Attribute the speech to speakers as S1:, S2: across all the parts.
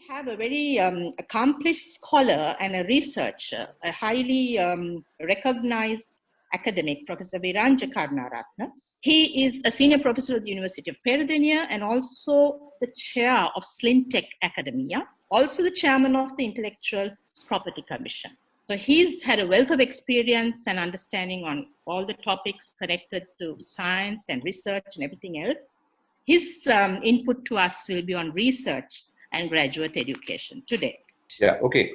S1: have a very accomplished scholar and a researcher, a highly recognized academic, Professor Veranja Karunarathna. He is a senior professor at the University of Peradeniya and also the chair of Slintec Academia, also the chairman of the Intellectual Property Commission. So he's had a wealth of experience and understanding on all the topics connected to science and research and everything else. His input to us will be on research and graduate education today.
S2: Yeah, okay.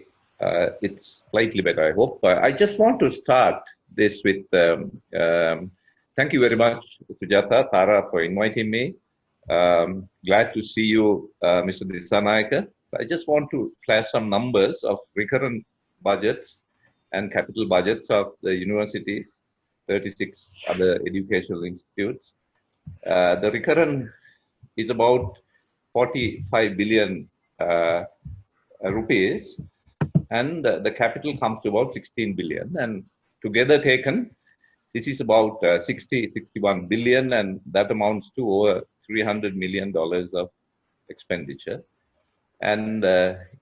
S2: It's slightly better, I hope. I just want to start this with, thank you very much, Sujata, Tara, for inviting me. Glad to see you, Mr. Dissanayaka. I just want to flash some numbers of recurrent budgets and capital budgets of the universities, 36 other educational institutes. The recurrent is about 45 billion rupees, and the capital comes to about 16 billion. And together taken, this is about 61 billion, and that amounts to over $300 million of expenditure. And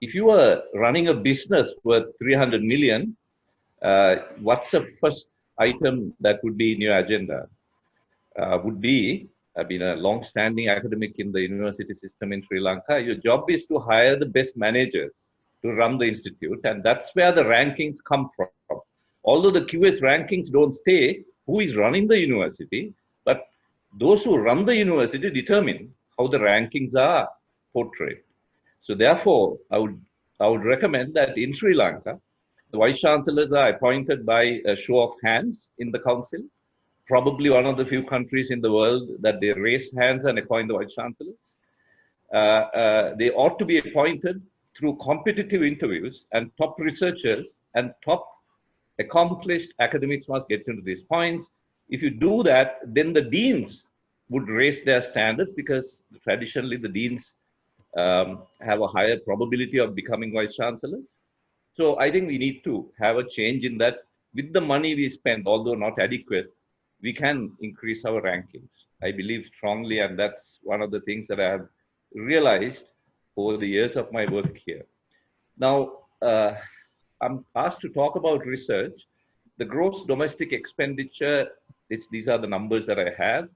S2: if you are running a business worth 300 million, what's the first item that would be in your agenda? Would be, I've been a long-standing academic in the university system in Sri Lanka. Your job is to hire the best managers to run the institute, and that's where the rankings come from. Although the QS rankings don't say who is running the university, but those who run the university determine how the rankings are portrayed. So therefore, I would recommend that in Sri Lanka, the Vice Chancellors are appointed by a show of hands in the council. Probably one of the few countries in the world that they raise hands and appoint the Vice Chancellor. They ought to be appointed through competitive interviews, and top researchers and top accomplished academics must get into these points. If you do that, then the deans would raise their standards, because traditionally the deans have a higher probability of becoming Vice Chancellors. So I think we need to have a change in that. With the money we spend, although not adequate, we can increase our rankings. I believe strongly, and that's one of the things that I have realized over the years of my work here. Now, I'm asked to talk about research. The gross domestic expenditure, these are the numbers that I have,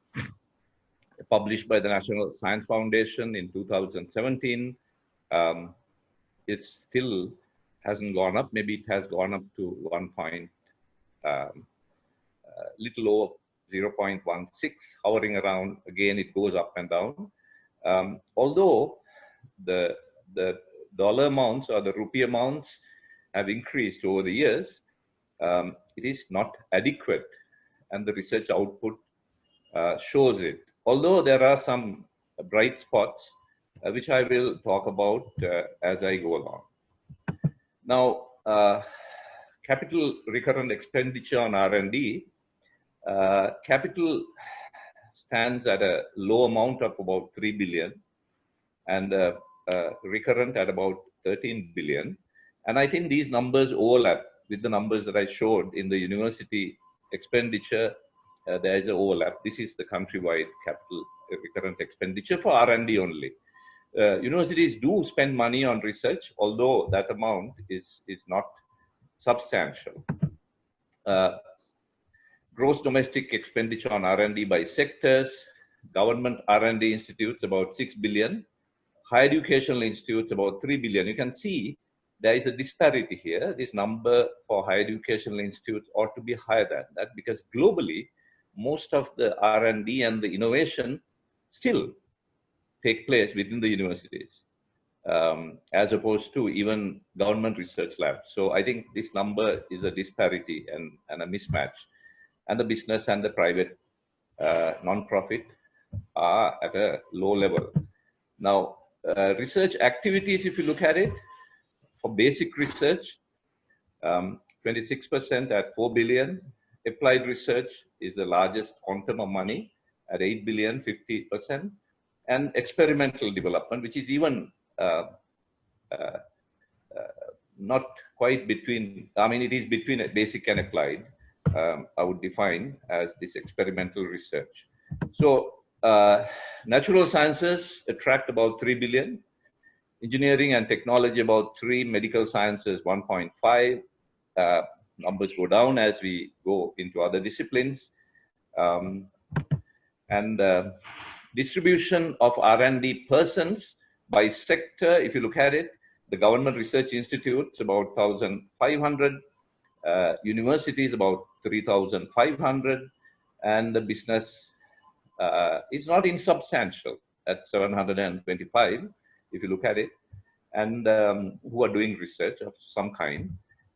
S2: published by the National Science Foundation in 2017. It still hasn't gone up. Maybe it has gone up to 1 point, little over 0.16, hovering around. Again, it goes up and down. Although the dollar amounts or the rupee amounts have increased over the years, it is not adequate, and the research output shows it. Although there are some bright spots, which I will talk about as I go along. Now, capital recurrent expenditure on R&D, capital stands at a low amount of about 3 billion, and recurrent at about 13 billion. And I think these numbers overlap with the numbers that I showed in the university expenditure. There is an overlap. This is the countrywide capital recurrent expenditure for R&D only. Universities do spend money on research, although that amount is not substantial. Gross domestic expenditure on R&D by sectors: government R&D institutes about 6 billion, higher educational institutes about 3 billion. You can see there is a disparity here. This number for higher educational institutes ought to be higher than that, because globally, most of the R&D and the innovation still take place within the universities, as opposed to even government research labs. So I think this number is a disparity and a mismatch. And the business and the private non-profit are at a low level. Now, research activities, if you look at it, for basic research, 26% at 4 billion. Applied research is the largest quantum of money at 8 billion, 50%. And experimental development, which is even not quite between, I mean, it is between basic and applied, I would define as this experimental research. So natural sciences attract about 3 billion. engineering and technology about 3, medical sciences 1.5. Numbers go down as we go into other disciplines. And distribution of R&D persons by sector, if you look at it, the government research institutes about 1,500, universities about 3,500, and the business is not insubstantial at 725, if you look at it, and who are doing research of some kind.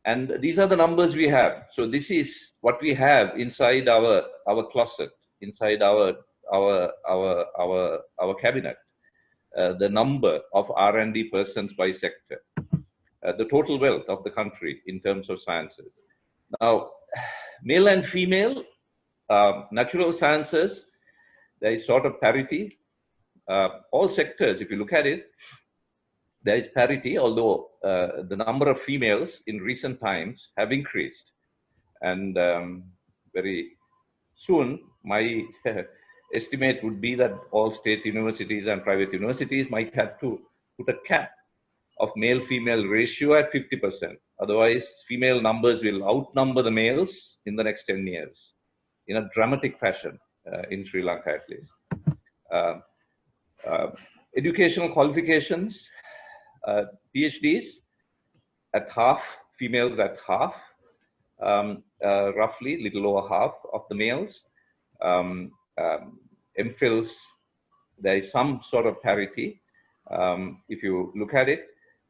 S2: And these are the numbers we have. So this is what we have inside our closet, inside our cabinet. The number of R&D persons by sector, the total wealth of the country in terms of sciences. Now, male and female, natural sciences, there is sort of parity. All sectors, if you look at it, there is parity, although the number of females in recent times have increased. And very soon, my estimate would be that all state universities and private universities might have to put a cap of male-female ratio at 50%. Otherwise, female numbers will outnumber the males in the next 10 years in a dramatic fashion, in Sri Lanka at least. Educational qualifications, PhDs at half, females at half, roughly, little over half of the males. MPhils, there is some sort of parity, if you look at it.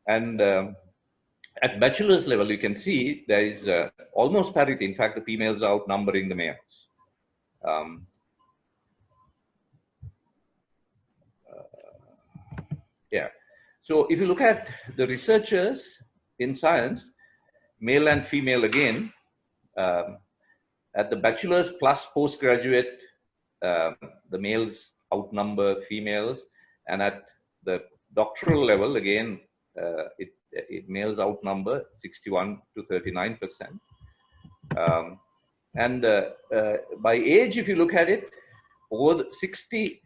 S2: And at bachelor's level, you can see there is almost parity. In fact, the females are outnumbering the males. Yeah. So if you look at the researchers in science, male and female again, at the bachelor's plus postgraduate, the males outnumber females, and at the doctoral level, again, males outnumber 61 to 39%. And by age, if you look at it, over 60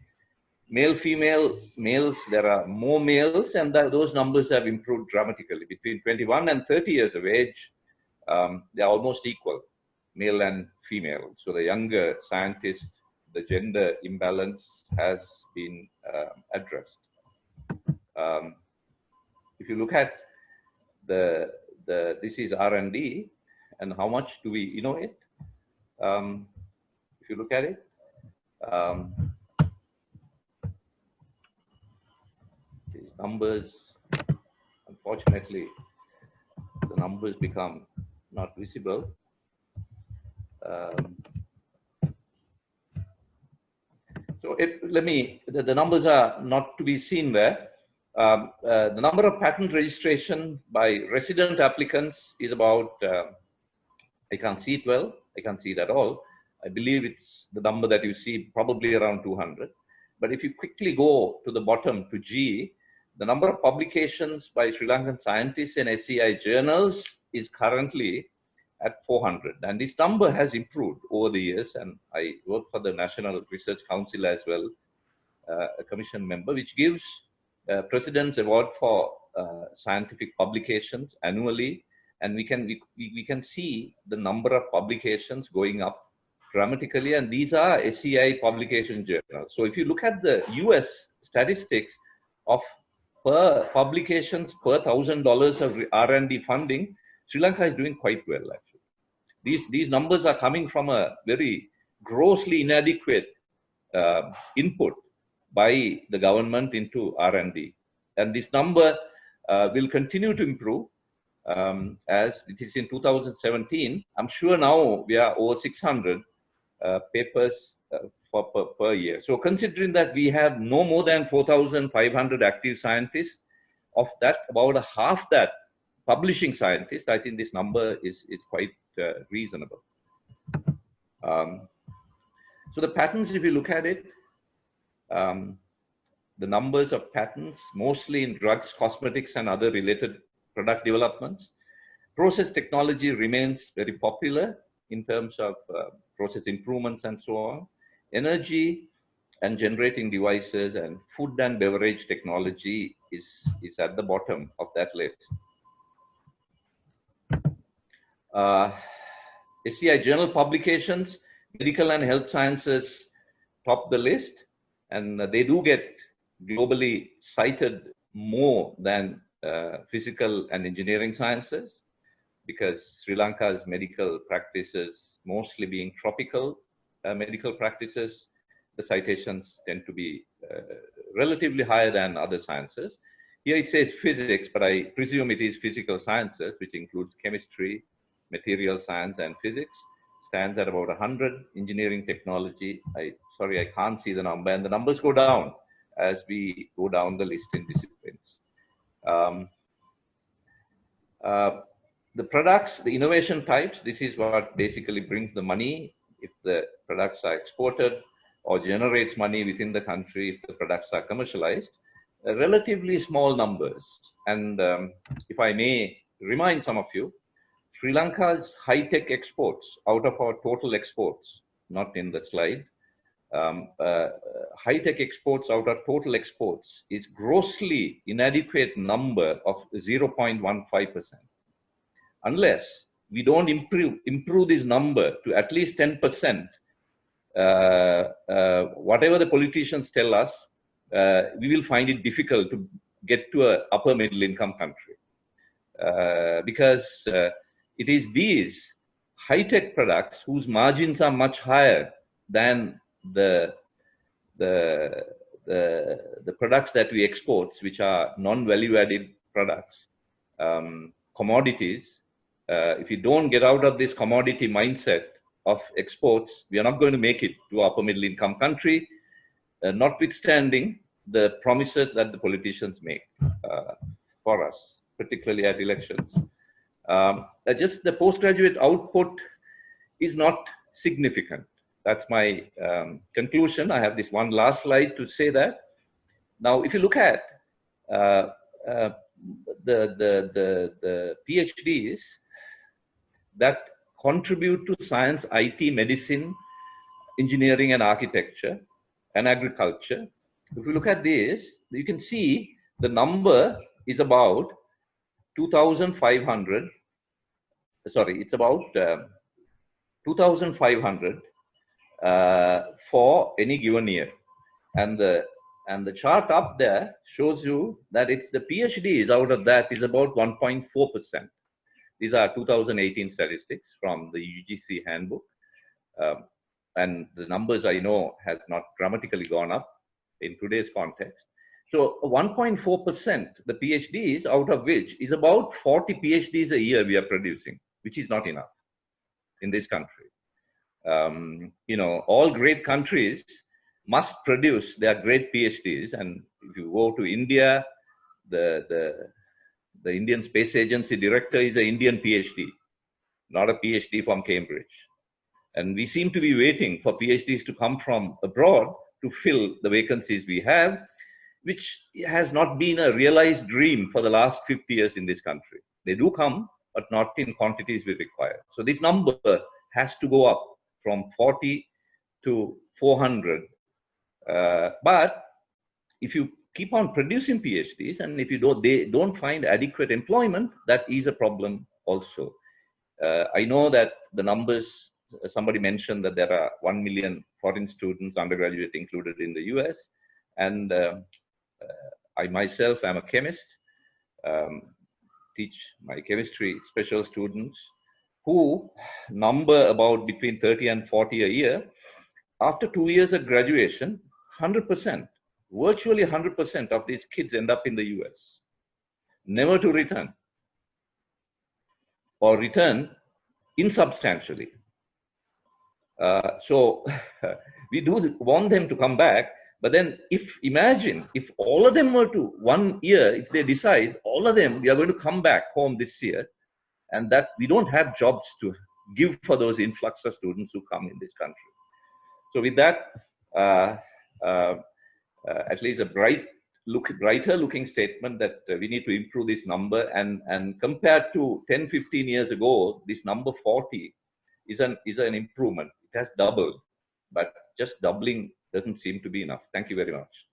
S2: male-female males, there are more males, and those numbers have improved dramatically. Between 21 and 30 years of age, they are almost equal, male and female. So the younger scientists, the gender imbalance has been addressed. If you look at this is R&D, and how much do we innovate? If you look at it, these numbers, unfortunately, the numbers become not visible. So the numbers are not to be seen there. The number of patent registration by resident applicants is about, I can't see it well, I can't see it at all. I believe it's the number that you see, probably around 200. But if you quickly go to the bottom to G, the number of publications by Sri Lankan scientists in SCI journals is currently at 400. And this number has improved over the years. And I work for the National Research Council as well, a commission member, which gives President's Award for scientific publications annually. And we can see the number of publications going up dramatically. And these are SCI publication journals. So if you look at the US statistics of per publications per $1,000 of R&D funding, Sri Lanka is doing quite well, actually. These numbers are coming from a very grossly inadequate input by the government into R&D. And this number will continue to improve as it is in 2017. I'm sure now we are over 600 papers per year. So considering that we have no more than 4,500 active scientists, of that, about a half that publishing scientists, I think this number is quite reasonable. So the patents, if you look at it, the numbers of patents, mostly in drugs, cosmetics, and other related product developments. Process technology remains very popular in terms of process improvements and so on. Energy and generating devices and food and beverage technology is at the bottom of that list. SCI journal publications, medical and health sciences top the list, and they do get globally cited more than physical and engineering sciences, because Sri Lanka's medical practices mostly being tropical medical practices, the citations tend to be relatively higher than other sciences. Here it says physics, but I presume it is physical sciences, which includes chemistry, material science, and physics. Stands at about 100. Engineering technology, sorry, I can't see the number, and the numbers go down as we go down the list in disciplines. The products, the innovation types, this is what basically brings the money if the products are exported, or generates money within the country if the products are commercialized. Relatively small numbers. And if I may remind some of you, Sri Lanka's high-tech exports out of our total exports, not in the slide, high-tech exports out of total exports is grossly inadequate number of 0.15%. Unless we don't improve this number to at least 10%, whatever the politicians tell us, we will find it difficult to get to an upper middle income country. Because it is these high-tech products whose margins are much higher than the products that we export, which are non-value added products, commodities. If you don't get out of this commodity mindset of exports, we are not going to make it to upper middle income country, notwithstanding the promises that the politicians make for us, particularly at elections. Just the postgraduate output is not significant. That's my conclusion. I have this one last slide to say that. Now, if you look at the PhDs that contribute to science, IT, medicine, engineering and architecture, and agriculture, if you look at this, you can see the number is about 2,500. Sorry, it's about 2,500 for any given year, and the chart up there shows you that it's the PhDs out of that is about 1.4%. These are 2018 statistics from the UGC handbook, and the numbers I know has not dramatically gone up in today's context. So 1.4%, the PhDs, out of which is about 40 PhDs a year we are producing, which is not enough in this country. You know, all great countries must produce their great PhDs, and if you go to India, the Indian Space Agency director is an Indian PhD, not a PhD from Cambridge. And we seem to be waiting for PhDs to come from abroad to fill the vacancies we have, which has not been a realized dream for the last 50 years in this country. They do come, but not in quantities we require. So this number has to go up from 40 to 400. But if you keep on producing PhDs, and if they don't find adequate employment, that is a problem also. I know that the numbers, somebody mentioned that there are 1 million foreign students, undergraduate included in the US, and I myself am a chemist, teach my chemistry special students who number about between 30 and 40 a year. After 2 years of graduation, 100%, virtually 100% of these kids end up in the US, never to return, or return insubstantially. So we do want them to come back, but then imagine if all of them were to 1 year, if they decide all of them, we are going to come back home this year, and that we don't have jobs to give for those influx of students who come in this country. So with that, at least a brighter looking statement that we need to improve this number, and compared to 10, 15 years ago, this number 40 is an improvement. It has doubled, but just doubling doesn't seem to be enough. Thank you very much.